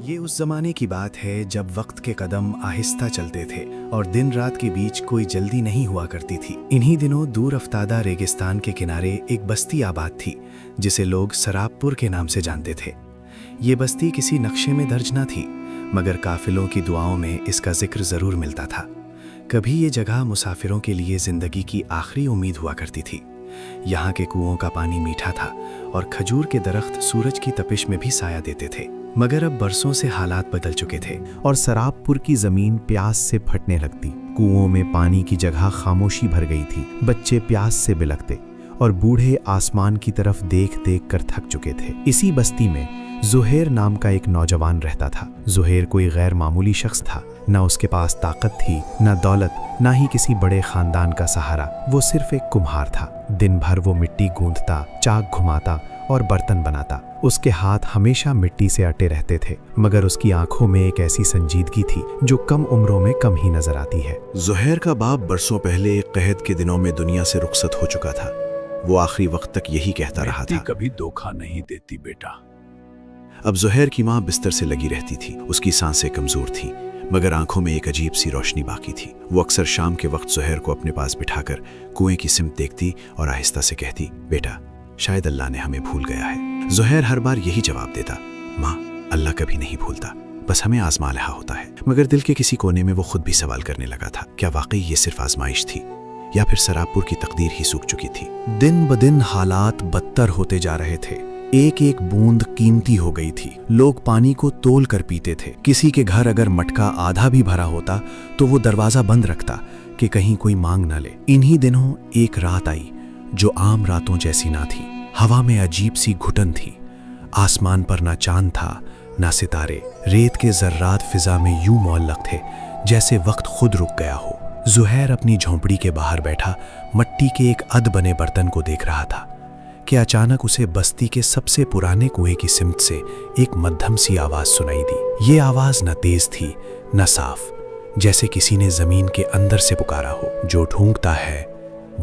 یہ اس زمانے کی بات ہے جب وقت کے قدم آہستہ چلتے تھے اور دن رات کے بیچ کوئی جلدی نہیں ہوا کرتی تھی۔ انہی دنوں دور افتادہ ریگستان کے کنارے ایک بستی آباد تھی جسے لوگ سراب پور کے نام سے جانتے تھے۔ یہ بستی کسی نقشے میں درج نہ تھی، مگر قافلوں کی دعاؤں میں اس کا ذکر ضرور ملتا تھا۔ کبھی یہ جگہ مسافروں کے لیے زندگی کی آخری امید ہوا کرتی تھی۔ یہاں کے کنوؤں کا پانی میٹھا تھا اور کھجور کے درخت سورج کی تپش میں بھی سایہ دیتے تھے، مگر اب برسوں سے حالات بدل چکے تھے اور سراب پور کی زمین پیاس سے پھٹنے لگتی۔ کنوؤں میں پانی کی جگہ خاموشی بھر گئی تھی، بچے پیاس سے بلکتے اور بوڑھے آسمان کی طرف دیکھ دیکھ کر تھک چکے تھے۔ اسی بستی میں زہیر نام کا ایک نوجوان رہتا تھا۔ زہیر کوئی غیر معمولی شخص تھا، نہ اس کے پاس طاقت تھی، نہ دولت، نہ ہی کسی بڑے خاندان کا سہارا۔ وہ صرف ایک کمہار تھا۔ دن بھر وہ مٹی گوندتا، چاک گھماتا اور برتن بناتا۔ اس کے ہاتھ ہمیشہ مٹی سے اٹے رہتے تھے، مگر اس کی آنکھوں میں ایک ایسی سنجیدگی تھی جو کم عمروں میں کم ہی نظر آتی ہے۔ زہیر کا باپ برسوں پہلے ایک قحط کے دنوں میں دنیا سے رخصت ہو چکا تھا۔ وہ آخری وقت تک یہی کہتا رہا تھا، کبھی دھوکہ نہیں دیتی بیٹا۔ اب زہیر کی ماں بستر سے لگی رہتی تھی۔ اس کی سانسیں کمزور تھیں، مگر آنکھوں میں ایک عجیب سی روشنی باقی تھی۔ وہ اکثر شام کے وقت زہیر کو اپنے پاس بٹھا کر کنویں کی سمت دیکھتی اور آہستہ سے کہتی، بیٹا شاید اللہ نے ہمیں بھول گیا ہے۔ زہیر ہر بار یہی جواب دیتا، ماں اللہ کبھی نہیں بھولتا، بس ہمیں آزما رہا ہوتا ہے۔ مگر دل کے کسی کونے میں وہ خود بھی سوال کرنے لگا تھا، کیا واقعی یہ صرف آزمائش تھی یا پھر سراب پور کی تقدیر ہی سوکھ چکی تھی؟ دن بدن حالات بدتر ہوتے جا رہے تھے۔ ایک ایک بوند قیمتی ہو گئی تھی۔ لوگ پانی کو تول کر پیتے تھے۔ کسی کے گھر اگر مٹکا آدھا بھی بھرا ہوتا تو وہ دروازہ بند رکھتا کہ کہیں کوئی مانگ نہ لے۔ انہی دنوں ایک رات آئی جو عام راتوں جیسی نہ تھی۔ ہوا میں عجیب سی گھٹن تھی۔ آسمان پر نہ چاند تھا نہ ستارے۔ ریت کے ذرات فضا میں یوں معلق تھے جیسے وقت خود رک گیا ہو۔ زہیر اپنی جھونپڑی کے باہر بیٹھا مٹی کے ایک ادھ بنے برتن کو دیکھ رہا تھا کہ اچانک اسے بستی کے سب سے پرانے کنویں کی سمت سے ایک مدھم سی آواز سنائی دی۔ یہ آواز نہ تیز تھی نہ صاف، جیسے کسی نے زمین کے اندر سے پکارا ہو۔ جو ڈھونڈتا ہے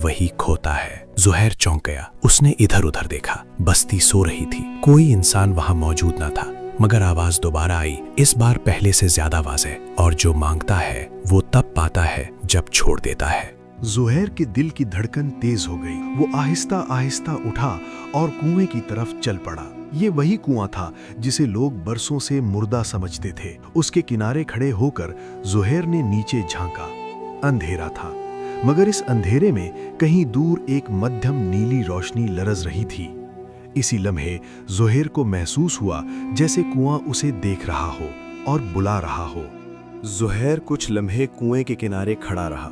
وہی کھوتا ہے۔ زہیر چونک گیا۔ اس نے ادھر ادھر دیکھا۔ بستی سو رہی تھی، کوئی انسان وہاں موجود نہ تھا، مگر آواز دوبارہ آئی، اس بار پہلے سے زیادہ واضح، اور جو مانگتا ہے وہ تب پاتا ہے جب چھوڑ دیتا ہے۔ زہیر کے دل کی دھڑکن تیز ہو گئی۔ وہ آہستہ آہستہ اٹھا اور کنویں کی طرف چل پڑا۔ یہ وہی کنواں تھا جسے لوگ برسوں سے مردہ سمجھتے تھے۔ اس کے کنارے کھڑے ہو کر زہیر نے نیچے جھانکا۔ اندھیرا تھا، مگر اس اندھیرے میں کہیں دور ایک مدھم نیلی روشنی لرز رہی تھی۔ اسی لمحے زہیر کو محسوس ہوا جیسے کنواں اسے دیکھ رہا ہو اور بلا رہا ہو۔ زہیر کچھ لمحے کنویں کے کنارے کھڑا رہا۔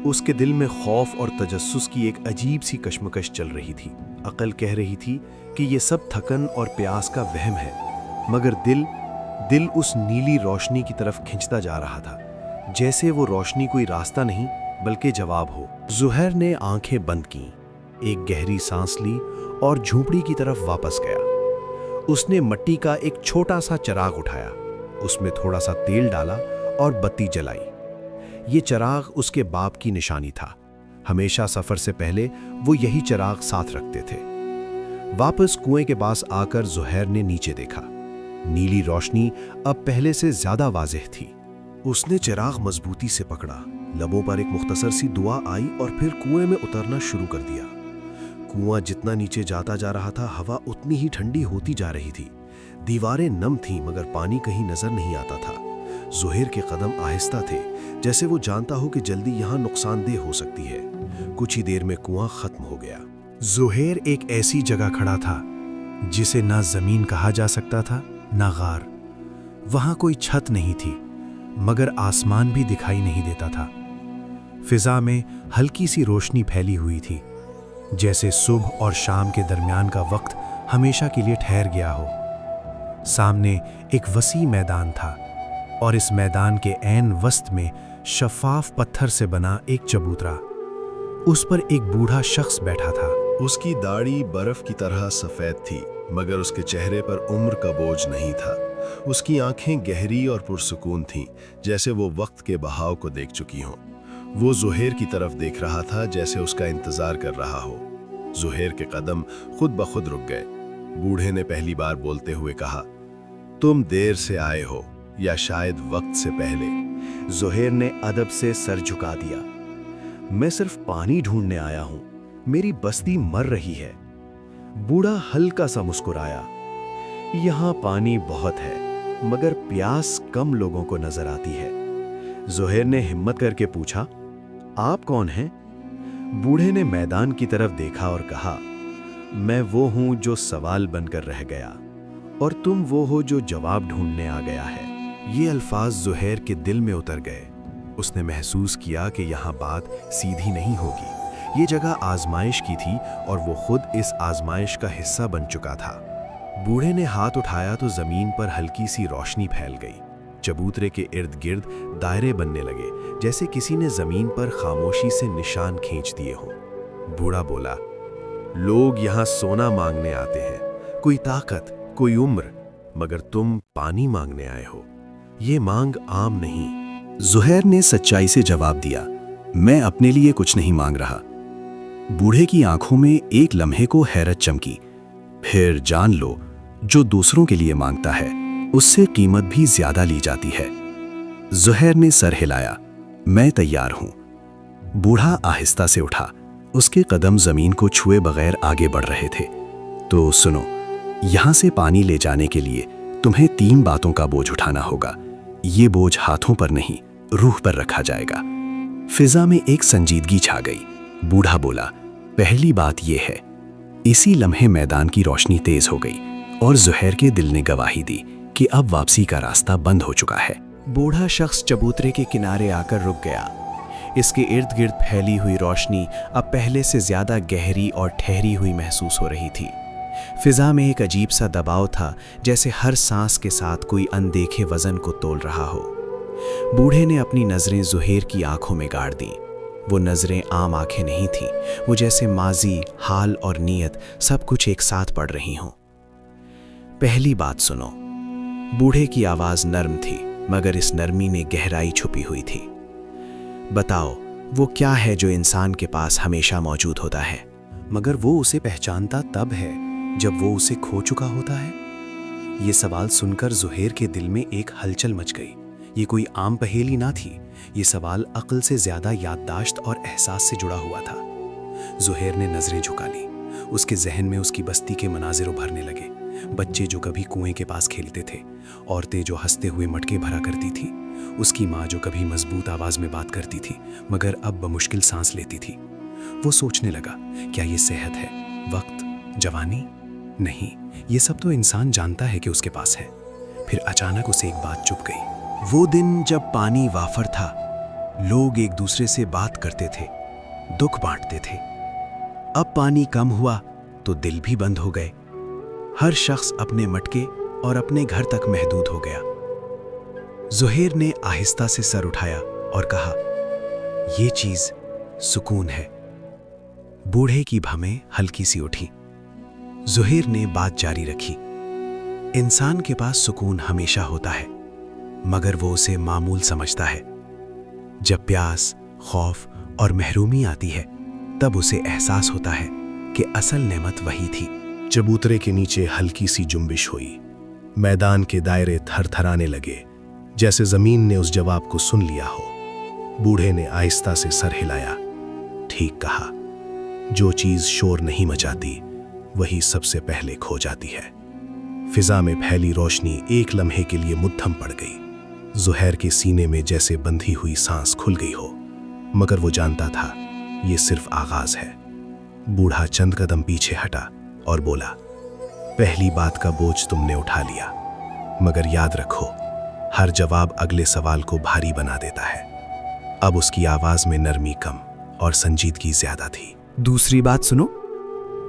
اس کے دل میں خوف اور تجسس کی ایک عجیب سی کشمکش چل رہی تھی۔ عقل کہہ رہی تھی کہ یہ سب تھکن اور پیاس کا وہم ہے، مگر دل اس نیلی روشنی کی طرف کھنچتا جا رہا تھا، جیسے وہ روشنی کوئی راستہ نہیں بلکہ جواب ہو۔ زہیر نے آنکھیں بند کیں، ایک گہری سانس لی اور جھونپڑی کی طرف واپس گیا۔ اس نے مٹی کا ایک چھوٹا سا چراغ اٹھایا، اس میں تھوڑا سا تیل ڈالا اور بتی جلائی۔ یہ چراغ اس کے باپ کی نشانی تھا۔ ہمیشہ سفر سے پہلے وہ یہی چراغ ساتھ رکھتے تھے۔ واپس کنویں کے پاس آ کر زہیر نے نیچے دیکھا۔ نیلی روشنی اب پہلے سے زیادہ واضح تھی۔ اس نے چراغ مضبوطی سے پکڑا، لبوں پر ایک مختصر سی دعا آئی اور پھر کنویں میں اترنا شروع کر دیا۔ کنواں جتنا نیچے جاتا جا رہا تھا، ہوا اتنی ہی ٹھنڈی ہوتی جا رہی تھی۔ دیواریں نم تھیں مگر پانی کہیں نظر نہیں آتا تھا۔ زہیر کے قدم آہستہ تھے، جیسے وہ جانتا ہو کہ جلدی یہاں نقصان دہ ہو سکتی ہے۔ کچھ ہی دیر میں کنواں ختم ہو گیا۔ زہیر ایک ایسی جگہ کھڑا تھا جسے نہ زمین کہا جا سکتا تھا نہ غار۔ وہاں کوئی چھت نہیں تھی، مگر آسمان بھی دکھائی نہیں دیتا تھا۔ فضا میں ہلکی سی روشنی پھیلی ہوئی تھی، جیسے صبح اور شام کے درمیان کا وقت ہمیشہ کے لیے ٹھہر گیا ہو۔ سامنے ایک وسیع میدان تھا، اور اس میدان کے عین وسط میں شفاف پتھر سے بنا ایک چبوترا۔ اس پر ایک بوڑھا شخص بیٹھا تھا۔ اس کی داڑھی برف کی طرح سفید تھی، مگر اس کے چہرے پر عمر کا بوجھ نہیں تھا۔ اس کی آنکھیں گہری اور پرسکون تھیں، جیسے وہ وقت کے بہاؤ کو دیکھ چکی ہوں۔ وہ زہیر کی طرف دیکھ رہا تھا جیسے اس کا انتظار کر رہا ہو۔ زہیر کے قدم خود بخود رک گئے۔ بوڑھے نے پہلی بار بولتے ہوئے کہا، तुम देर से आए हो या शायद वक्त से पहले। ज़ुहैर ने अदब से सर झुका दिया। मैं सिर्फ पानी ढूंढने आया हूं, मेरी बस्ती मर रही है। बूढ़ा हल्का सा मुस्कुराया। यहाँ पानी बहुत है मगर प्यास कम लोगों को नजर आती है। ज़ुहैर ने हिम्मत करके पूछा, आप कौन हैं? बूढ़े ने मैदान की तरफ देखा और कहा, मैं वो हूं जो सवाल बनकर रह गया और तुम वो हो जो जवाब ढूंढने आ गया है। ये अल्फाज ज़ुहैर के दिल में उतर गए। उसने महसूस किया कि यहाँ बात सीधी नहीं होगी। ये जगह आजमाइश की थी और वो खुद इस आजमाइश का हिस्सा बन चुका था। बूढ़े ने हाथ उठाया तो जमीन पर हल्की सी रोशनी फैल गई। चबूतरे के इर्द गिर्द दायरे बनने लगे, जैसे किसी ने जमीन पर खामोशी से निशान खींच दिए हों। बूढ़ा बोला, लोग यहाँ सोना मांगने आते हैं, कोई ताकत, कोई उम्र, मगर तुम पानी मांगने आए हो। ये मांग आम नहीं। ज़ुहैर ने सच्चाई से जवाब दिया, मैं अपने लिए कुछ नहीं मांग रहा। बूढ़े की आंखों में एक लम्हे को हैरत चमकी। फिर जान लो, जो दूसरों के लिए मांगता है उससे कीमत भी ज्यादा ली जाती है। ज़ुहैर ने सर हिलाया, मैं तैयार हूं। बूढ़ा आहिस्ता से उठा। उसके कदम जमीन को छुए बगैर आगे बढ़ रहे थे। तो सुनो, यहां से पानी ले जाने के लिए तुम्हें 3 बातों का बोझ उठाना होगा। ये बोझ हाथों पर नहीं, रूह पर रखा जाएगा। फिजा में एक संजीदगी छा गई। बूढ़ा बोला, पहली बात यह है। इसी लम्हे मैदान की रोशनी तेज हो गई और ज़ुहैर के दिल ने गवाही दी कि अब वापसी का रास्ता बंद हो चुका है। बूढ़ा शख्स चबूतरे के किनारे आकर रुक गया। इसके इर्द गिर्द फैली हुई रोशनी अब पहले से ज्यादा गहरी और ठहरी हुई महसूस हो रही थी। फिजा में एक अजीब सा दबाव था, जैसे हर सांस के साथ कोई अनदेखे वजन को तोल रहा हो। बूढ़े ने अपनी नजरें ज़ुहैर की आंखों में गाड़ दी। वो नजरें आम आंखें नहीं थीं, वो जैसे माजी, हाल और नीयत सब कुछ एक साथ पड़ रही हों। पहली बात सुनो। बूढ़े की आवाज नर्म थी, मगर इस नरमी में गहराई छुपी हुई थी। बताओ, वो क्या है जो इंसान के पास हमेशा मौजूद होता है, मगर वो उसे पहचानता तब है जब वो उसे खो चुका होता है? ये सवाल सुनकर ज़ुहैर के दिल में एक हलचल मच गई। ये कोई आम पहेली ना थी, ये सवाल अक्ल से ज्यादा याददाश्त और एहसास से जुड़ा हुआ था। ज़ुहैर ने नजरें झुका ली। उसके जहन में उसकी बस्ती के मनाजिर उभरने लगे। बच्चे जो कभी कुएं के पास खेलते थे, औरतें जो हंसते हुए मटके भरा करती थी, उसकी माँ जो कभी मजबूत आवाज में बात करती थी मगर अब बमुश्किल सांस लेती थी। वो सोचने लगा, क्या ये सेहत है, वक्त, जवानी? नहीं, ये सब तो इंसान जानता है कि उसके पास है। फिर अचानक उसे एक बात चुभ गई। वो दिन जब पानी वाफर था, लोग एक दूसरे से बात करते थे, दुख बांटते थे। अब पानी कम हुआ तो दिल भी बंद हो गए। हर शख्स अपने मटके और अपने घर तक महदूद हो गया। ज़ुहैर ने आहिस्ता से सर उठाया और कहा, ये चीज सुकून है। बूढ़े की भवें हल्की सी उठी। ज़ुहैर ने बात जारी रखी, इंसान के पास सुकून हमेशा होता है, मगर वो उसे मामूल समझता है। जब प्यास, खौफ और महरूमी आती है, तब उसे एहसास होता है कि असल नेमत वही थी। चबूतरे के नीचे हल्की सी जुम्बिश हुई। मैदान के दायरे थरथराने लगे, जैसे जमीन ने उस जवाब को सुन लिया हो। बूढ़े ने आहिस्ता से सर हिलाया। ठीक कहा, जो चीज शोर नहीं मचाती वही सबसे पहले खो जाती है। फिजा में फैली रोशनी एक लम्हे के लिए मुद्दम पड़ गई। ज़ुहैर के सीने में जैसे बंधी हुई सांस खुल गई हो, मगर वो जानता था ये सिर्फ आगाज है। बूढ़ा चंद कदम पीछे हटा और बोला, पहली बात का बोझ तुमने उठा लिया, मगर याद रखो, हर जवाब अगले सवाल को भारी बना देता है। अब उसकी आवाज में नरमी कम और संजीदगी ज्यादा थी। दूसरी बात सुनो।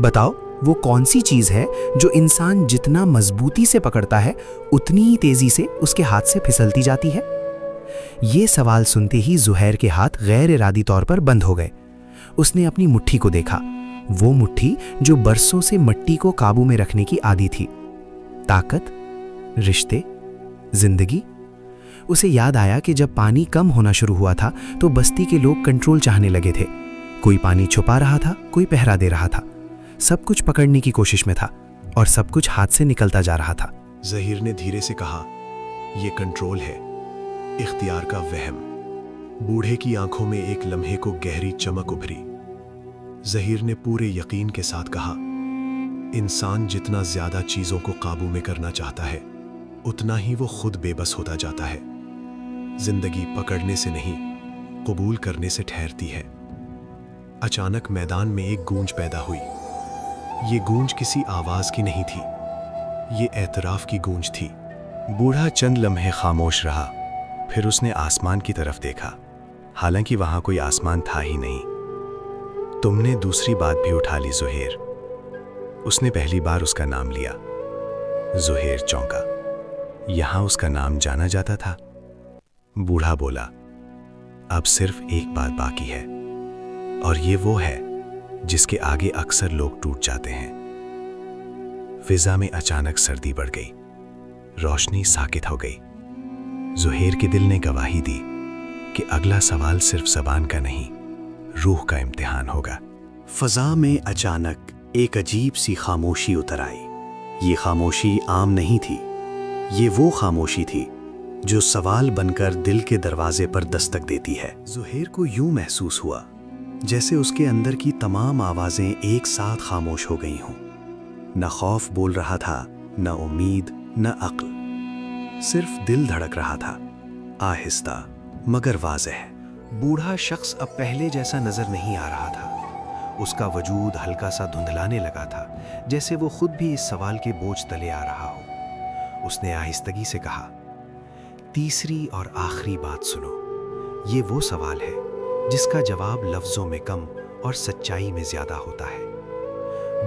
बताओ, वो कौन सी चीज है जो इंसान जितना मजबूती से पकड़ता है उतनी ही तेजी से उसके हाथ से फिसलती जाती है? ये सवाल सुनते ही ज़ुहैर के हाथ गैर इरादी तौर पर बंद हो गए। उसने अपनी मुट्ठी को देखा, वो मुट्ठी जो बरसों से मिट्टी को काबू में रखने की आदी थी। ताकत, रिश्ते, जिंदगी। उसे याद आया कि जब पानी कम होना शुरू हुआ था तो बस्ती के लोग कंट्रोल चाहने लगे थे। कोई पानी छुपा रहा था, कोई पहरा दे रहा था। सब कुछ पकड़ने की कोशिश में था और सब कुछ हाथ से निकलता जा रहा था। ظہیر نے دھیرے سے کہا، یہ کنٹرول ہے، اختیار کا وہم۔ بوڑھے کی آنکھوں میں ایک لمحے کو گہری چمک ابھری۔ ظہیر نے پورے یقین کے ساتھ کہا، انسان جتنا زیادہ چیزوں کو قابو میں کرنا چاہتا ہے اتنا ہی وہ خود بے بس ہوتا جاتا ہے۔ زندگی پکڑنے سے نہیں، قبول کرنے سے ٹھہرتی ہے۔ اچانک میدان میں ایک گونج پیدا ہوئی۔ یہ گونج کسی آواز کی نہیں تھی، یہ اعتراف کی گونج تھی۔ بوڑھا چند لمحے خاموش رہا، پھر اس نے آسمان کی طرف دیکھا، حالانکہ وہاں کوئی آسمان تھا ہی نہیں۔ تم نے دوسری بات بھی اٹھا لی زہیر۔ اس نے پہلی بار اس کا نام لیا۔ زہیر چونکا۔ یہاں اس کا نام جانا جاتا تھا؟ بوڑھا بولا، اب صرف ایک بات باقی ہے، اور یہ وہ ہے جس کے آگے اکثر لوگ ٹوٹ جاتے ہیں۔ فضا میں اچانک سردی بڑھ گئی، روشنی ساکت ہو گئی۔ زہیر کے دل نے گواہی دی کہ اگلا سوال صرف زبان کا نہیں، روح کا امتحان ہوگا۔ فضا میں اچانک ایک عجیب سی خاموشی اتر آئی۔ یہ خاموشی عام نہیں تھی، یہ وہ خاموشی تھی جو سوال بن کر دل کے دروازے پر دستک دیتی ہے۔ زہیر کو یوں محسوس ہوا جیسے اس کے اندر کی تمام آوازیں ایک ساتھ خاموش ہو گئی ہوں۔ نہ خوف بول رہا تھا، نہ امید، نہ عقل، صرف دل دھڑک رہا تھا، آہستہ مگر واضح۔ بوڑھا شخص اب پہلے جیسا نظر نہیں آ رہا تھا۔ اس کا وجود ہلکا سا دھندلانے لگا تھا، جیسے وہ خود بھی اس سوال کے بوجھ تلے آ رہا ہو۔ اس نے آہستگی سے کہا، تیسری اور آخری بات سنو۔ یہ وہ سوال ہے جس کا جواب لفظوں میں کم اور سچائی میں زیادہ ہوتا ہے۔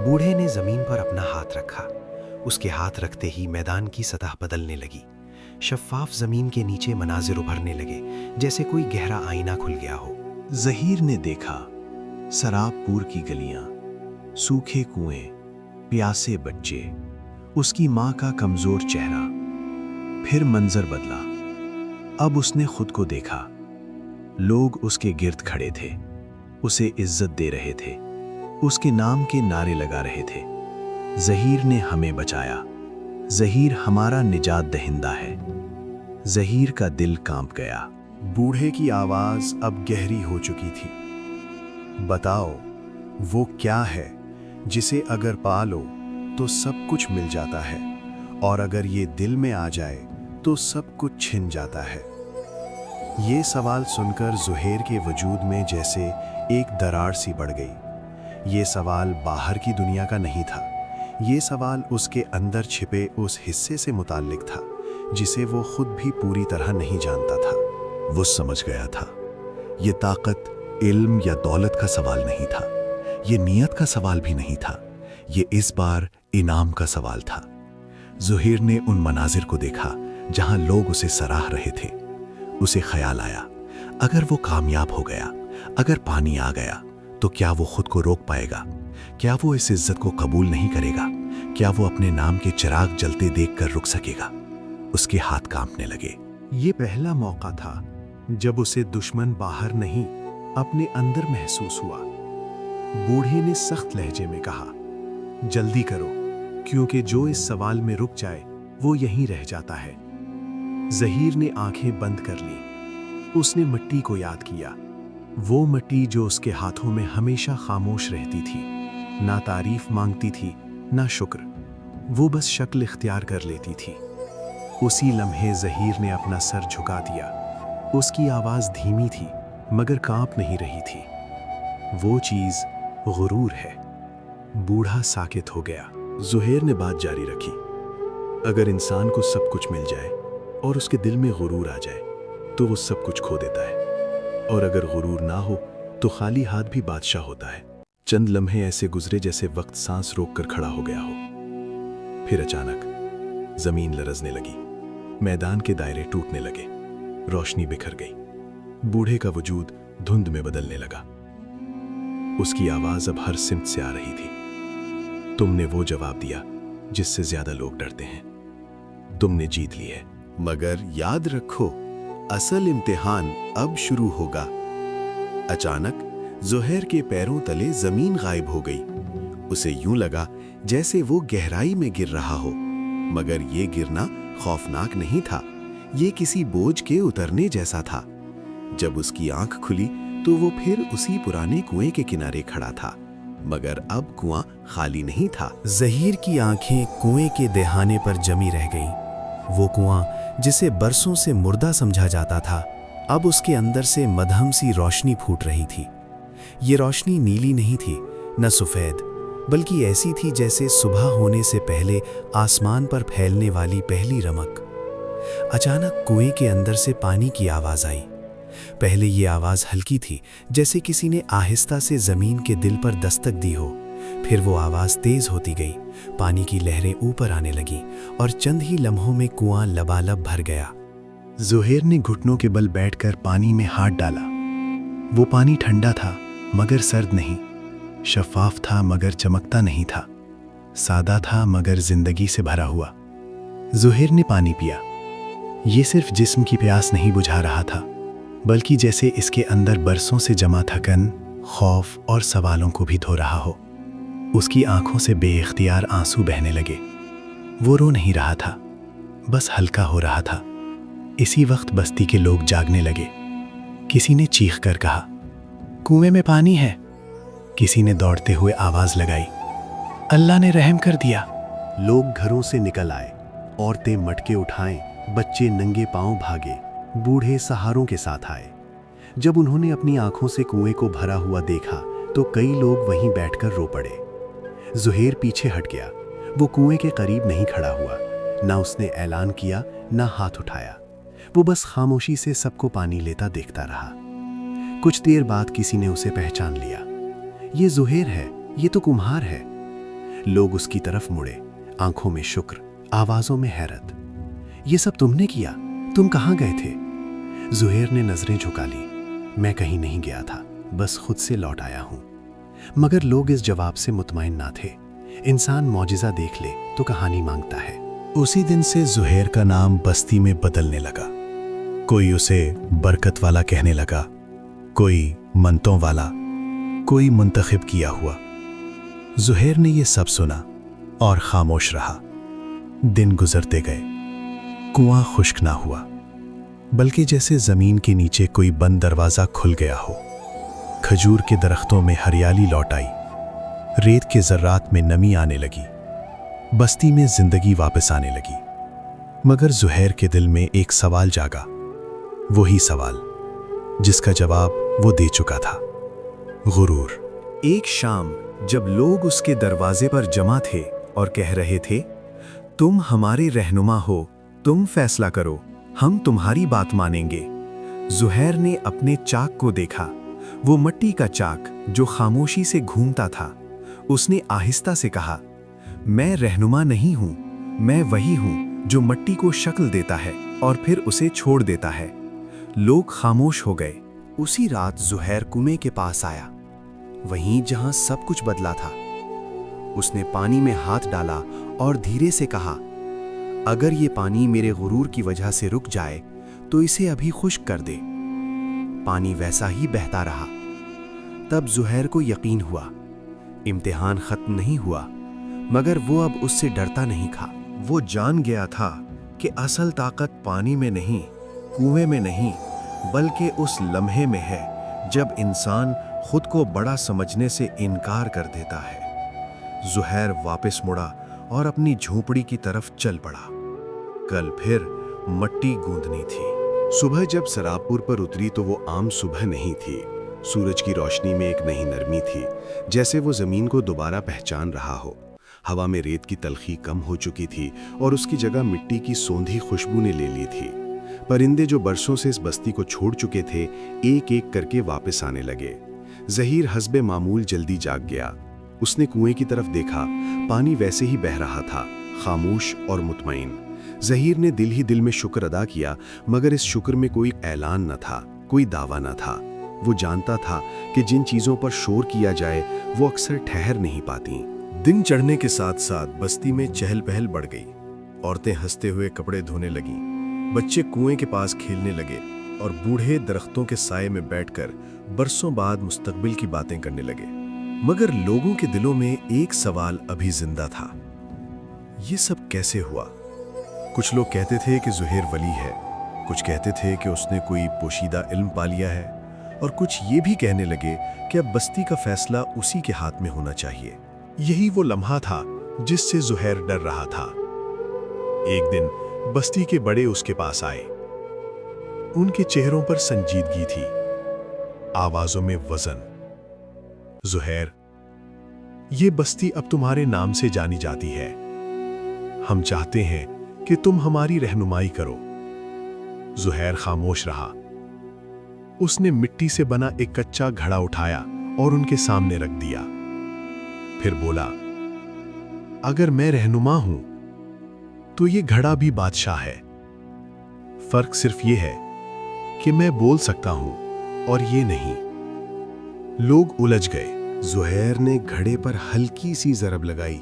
بوڑھے نے زمین پر اپنا ہاتھ رکھا۔ اس کے ہاتھ رکھتے ہی میدان کی سطح بدلنے لگی۔ شفاف زمین کے نیچے مناظر ابھرنے لگے، جیسے کوئی گہرا آئینہ کھل گیا ہو۔ ظہیر نے دیکھا سراب پور کی گلیاں، سوکھے کنویں، پیاسے بچے، اس کی ماں کا کمزور چہرہ۔ پھر منظر بدلا۔ اب اس نے خود کو دیکھا۔ لوگ اس کے گرد کھڑے تھے، اسے عزت دے رہے تھے، اس کے نام کے نعرے لگا رہے تھے۔ ظہیر نے ہمیں بچایا، ظہیر ہمارا نجات دہندہ ہے۔ ظہیر کا دل کانپ گیا۔ بوڑھے کی آواز اب گہری ہو چکی تھی۔ بتاؤ، وہ کیا ہے جسے اگر پالو تو سب کچھ مل جاتا ہے، اور اگر یہ دل میں آ جائے تو سب کچھ چھن جاتا ہے؟ یہ سوال سن کر زہیر کے وجود میں جیسے ایک دراڑ سی پڑ گئی۔ یہ سوال باہر کی دنیا کا نہیں تھا، یہ سوال اس کے اندر چھپے اس حصے سے متعلق تھا جسے وہ خود بھی پوری طرح نہیں جانتا تھا۔ وہ سمجھ گیا تھا، یہ طاقت، علم یا دولت کا سوال نہیں تھا، یہ نیت کا سوال بھی نہیں تھا، یہ اس بار انعام کا سوال تھا۔ زہیر نے ان مناظر کو دیکھا جہاں لوگ اسے سراہ رہے تھے۔ اسے خیال آیا، اگر وہ کامیاب ہو گیا، اگر پانی آ گیا، تو کیا وہ خود کو روک پائے گا؟ کیا وہ اس عزت کو قبول نہیں کرے گا؟ کیا وہ اپنے نام کے چراغ جلتے دیکھ کر رک سکے گا؟ اس کے ہاتھ کانپنے لگے۔ یہ پہلا موقع تھا جب اسے دشمن باہر نہیں اپنے اندر محسوس ہوا۔ بوڑھے نے سخت لہجے میں کہا، جلدی کرو، کیونکہ جو اس سوال میں رک جائے وہ یہیں رہ جاتا ہے۔ ظہیر نے آنکھیں بند کر لیں۔ اس نے مٹی کو یاد کیا، وہ مٹی جو اس کے ہاتھوں میں ہمیشہ خاموش رہتی تھی، نہ تعریف مانگتی تھی نہ شکر، وہ بس شکل اختیار کر لیتی تھی۔ اسی لمحے ظہیر نے اپنا سر جھکا دیا۔ اس کی آواز دھیمی تھی مگر کانپ نہیں رہی تھی۔ وہ چیز غرور ہے۔ بوڑھا ساکت ہو گیا۔ زہیر نے بات جاری رکھی، اگر انسان کو سب کچھ مل جائے اور اس کے دل میں غرور آ جائے تو وہ سب کچھ کھو دیتا ہے، اور اگر غرور نہ ہو تو خالی ہاتھ بھی بادشاہ ہوتا ہے۔ چند لمحے ایسے گزرے جیسے وقت سانس روک کر کھڑا ہو گیا ہو۔ پھر اچانک زمین لرزنے لگی، میدان کے دائرے ٹوٹنے لگے، روشنی بکھر گئی، بوڑھے کا وجود دھند میں بدلنے لگا۔ اس کی آواز اب ہر سمت سے آ رہی تھی، تم نے وہ جواب دیا جس سے زیادہ لوگ ڈرتے ہیں، تم نے جیت لی ہے، مگر یاد رکھو اصل امتحان اب شروع ہوگا۔ اچانک زہیر کے پیروں تلے زمین غائب ہو گئی۔ اسے یوں لگا جیسے وہ گہرائی میں گر رہا ہو، मगर ये गिरना खौफनाक नहीं था, ये किसी बोझ के उतरने जैसा था। जब उसकी आंख खुली तो वो फिर उसी पुराने कुएं के किनारे खड़ा था, मगर अब कुआं खाली नहीं था। ज़हीर की आंखें कुएं के देहाने पर जमी रह गईं। वो कुआं जिसे बरसों से मुर्दा समझा जाता था, अब उसके अंदर से मदहम सी रोशनी फूट रही थी। ये रोशनी नीली नहीं थी, न सफ़ेद, बल्कि ऐसी थी जैसे सुबह होने से पहले आसमान पर फैलने वाली पहली रमक। अचानक कुएं के अंदर से पानी की आवाज़ आई। पहले ये आवाज़ हल्की थी, जैसे किसी ने आहिस्ता से ज़मीन के दिल पर दस्तक दी हो। फिर वो आवाज़ तेज़ होती गई, पानी की लहरें ऊपर आने लगीं और चंद ही लम्हों में कुआं लबालब भर गया। ज़ुहैर ने घुटनों के बल बैठकर पानी में हाथ डाला। वो पानी ठंडा था मगर सर्द नहीं, शफाफ था मगर चमकता नहीं था, सादा था मगर जिंदगी से भरा हुआ। ज़ुहैर ने पानी पिया। ये सिर्फ जिस्म की प्यास नहीं बुझा रहा था, बल्कि जैसे इसके अंदर बरसों से जमा थकन, खौफ और सवालों को भी धो रहा हो। उसकी आंखों से बेइख्तियार आंसू बहने लगे। वो रो नहीं रहा था, बस हल्का हो रहा था। इसी वक्त बस्ती के लोग जागने लगे। किसी ने चीख कर कहा, कुएं में पानी है। किसी ने दौड़ते हुए आवाज लगाई, अल्लाह ने रहम कर दिया। लोग घरों से निकल आए, औरतें मटके उठाएं, बच्चे नंगे पांव भागे, बूढ़े सहारों के साथ आए। जब उन्होंने अपनी आंखों से कुएं को भरा हुआ देखा तो कई लोग वहीं बैठकर रो पड़े। ज़ुहैर पीछे हट गया। वो कुएं के करीब नहीं खड़ा हुआ, ना उसने ऐलान किया, ना हाथ उठाया। वो बस खामोशी से सबको पानी लेता देखता रहा। कुछ देर बाद किसी ने उसे पहचान लिया। ये ज़ुहैर है, ये तो कुम्हार है। लोग उसकी तरफ मुड़े, आंखों में शुक्र, आवाज़ों में हैरत। ये सब तुमने किया? तुम कहाँ गए थे? ज़ुहैर ने नजरें झुका ली। मैं कहीं नहीं गया था, बस खुद से लौट आया हूं। मगर लोग इस जवाब से मुतमईन ना थे। इंसान मौजिज़ा देख ले तो कहानी मांगता है। उसी दिन से ज़ुहैर का नाम बस्ती में बदलने लगा। कोई उसे बरकत वाला कहने लगा, कोई मंतों वाला, कोई मुंतखब किया हुआ। ज़ुहैर ने यह सब सुना और खामोश रहा। दिन गुजरते गए, कुआं खुश्क ना हुआ, बल्कि जैसे जमीन के नीचे कोई बंद दरवाजा खुल गया हो। खजूर के दरख्तों में हरियाली लौट आई, रेत के जर्रात में नमी आने लगी, बस्ती में जिंदगी वापस आने लगी। मगर ज़ुहैर के दिल में एक सवाल जागा, वही सवाल जिसका जवाब वो दे चुका था, गुरूर। एक शाम जब लोग उसके दरवाजे पर जमा थे और कह रहे थे, तुम हमारे रहनुमा हो, तुम फैसला करो, हम तुम्हारी बात मानेंगे। ज़ुहैर ने अपने चाक को देखा, वो मिट्टी का चाक जो खामोशी से घूमता था। उसने आहिस्ता से कहा, मैं रहनुमा नहीं हूं, मैं वही हूं जो मिट्टी को शक्ल देता है और फिर उसे छोड़ देता है। लोग खामोश हो गए। उसी रात ज़ुहैर कुएं के पास आया, वहीं जहां सब कुछ बदला था। उसने पानी में हाथ डाला और धीरे से कहा, अगर ये पानी मेरे गुरूर की वजह से रुक जाए तो इसे अभी खुश्क कर दे। पानी वैसा ही बहता रहा। तब ज़ुहैर को यकीन हुआ, इम्तिहान खत्म नहीं हुआ, मगर वो अब उससे डरता नहीं था। वो जान गया था कि असल ताकत पानी में नहीं, कुएं में नहीं, बल्कि उस लम्हे में है जब इंसान खुद को बड़ा समझने से इनकार कर देता है। ज़ुहैर वापस मुड़ा और अपनी झोपड़ी की तरफ चल पड़ा। कल फिर मट्टी गूंदनी थी। सुबह जब सरापुर पर उतरी तो वो आम सुबह नहीं थी। सूरज की रोशनी में एक नई नरमी थी, जैसे वो जमीन को दोबारा पहचान रहा हो। हवा में रेत की तलखी कम हो चुकी थी और उसकी जगह मिट्टी की सोंधी खुशबू ने ले ली थी। परिंदे जो बरसों से इस बस्ती को छोड़ चुके थे, एक एक करके वापस आने लगे। ज़हीर हस्बे मामूल जल्दी जाग गया। उसने कुएं की तरफ देखा, पानी वैसे ही बह रहा था, खामोश और मुतमईन। ज़हीर ने दिल ही दिल में शुक्र अदा किया, मगर इस शुक्र में कोई ऐलान न था, कोई दावा न था। वो जानता था कि जिन चीज़ों पर शोर किया जाए वो अक्सर ठहर नहीं पाती। दिन चढ़ने के साथ साथ बस्ती में चहल पहल बढ़ गई। औरतें हंसते हुए कपड़े धोने लगीं, बच्चे कुएं के पास खेलने लगे और बूढ़े दरख्तों के साये में बैठकर बरसों बाद मुस्तकबिल की बातें करने लगे। मगर लोगों के दिलों में एक सवाल अभी जिंदा था, ये सब कैसे हुआ? कुछ लोग कहते थे कि ज़ुहैर वली है, कुछ कहते थे कि उसने कोई पोशीदा इल्म पा लिया है, और कुछ ये भी कहने लगे कि अब बस्ती का फैसला उसी के हाथ में होना चाहिए। यही वो लम्हा था जिससे ज़ुहैर डर रहा था। एक दिन बस्ती के बड़े उसके पास आए। उनके चेहरों पर संजीदगी थी, आवाजों में वजन। ज़ुहैर, ये बस्ती अब तुम्हारे नाम से जानी जाती है। हम चाहते हैं कि तुम हमारी रहनुमाई करो। ज़ुहैर खामोश रहा। उसने मिट्टी से बना एक कच्चा घड़ा उठाया और उनके सामने रख दिया। फिर बोला, अगर मैं रहनुमा हूं तो ये घड़ा भी बादशाह है। फर्क सिर्फ ये है कि मैं बोल सकता हूं और ये नहीं। लोग उलझ गए। ज़ुहैर ने घड़े पर हल्की सी ज़रब लगाई,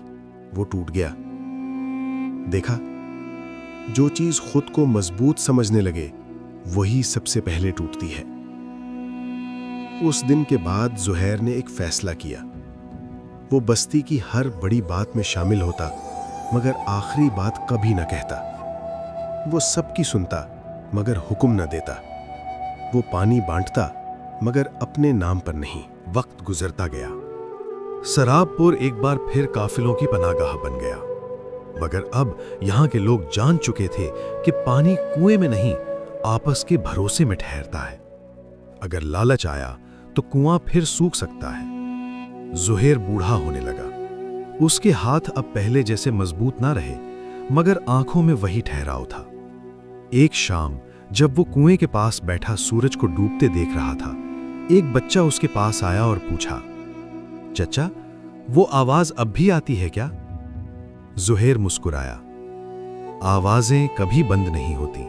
वो टूट गया। देखा, जो चीज खुद को मजबूत समझने लगे वही सबसे पहले टूटती है। उस दिन के बाद ज़ुहैर ने एक फैसला किया। वो बस्ती की हर बड़ी बात में शामिल होता, मगर आखिरी बात कभी न कहता। वो सबकी सुनता, मगर हुक्म न देता। वो पानी बांटता, मगर अपने नाम पर नहीं। वक्त गुजरता गया। सराबपुर एक बार फिर काफिलों की पनाहगाह बन गया, मगर अब यहां के लोग जान चुके थे कि पानी कुएं में नहीं, आपस के भरोसे में ठहरता है। अगर लालच आया तो कुआं फिर सूख सकता है। ज़ुहैर बूढ़ा होने लगा। उसके हाथ अब पहले जैसे मजबूत ना रहे, मगर आंखों में वही ठहराव था। एक शाम जब वो कुएं के पास बैठा सूरज को डूबते देख रहा था, एक बच्चा उसके पास आया और पूछा, चचा, वो आवाज अब भी आती है क्या? ज़ुहैर मुस्कुराया। आवाजें कभी बंद नहीं होती,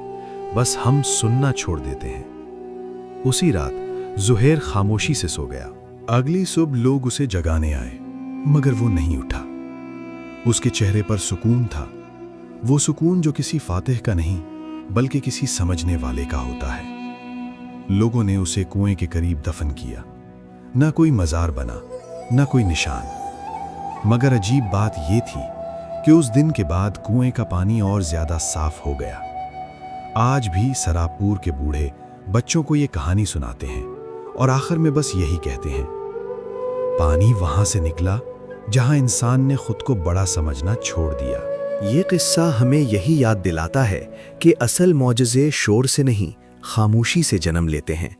बस हम सुनना छोड़ देते हैं। उसी रात ज़ुहैर खामोशी से सो गया। अगली सुबह लोग उसे जगाने आए, मगर वो नहीं उठा। उसके चेहरे पर सुकून था, वो सुकून जो किसी फातिह का नहीं बल्कि किसी समझने वाले का होता है। लोगों ने उसे कुएं के करीब दफन किया। न कोई मजार बना, न कोई निशान। मगर अजीब बात यह थी कि उस दिन के बाद कुएं का पानी और ज्यादा साफ हो गया। आज भी सराबपुर के बूढ़े बच्चों को ये कहानी सुनाते हैं और आखिर में बस यही कहते हैं, पानी वहां से निकला जहां इंसान ने खुद को बड़ा समझना छोड़ दिया। ये किस्सा हमें यही याद दिलाता है कि असल मौजज़े शोर से नहीं, खामोशी से जन्म लेते हैं।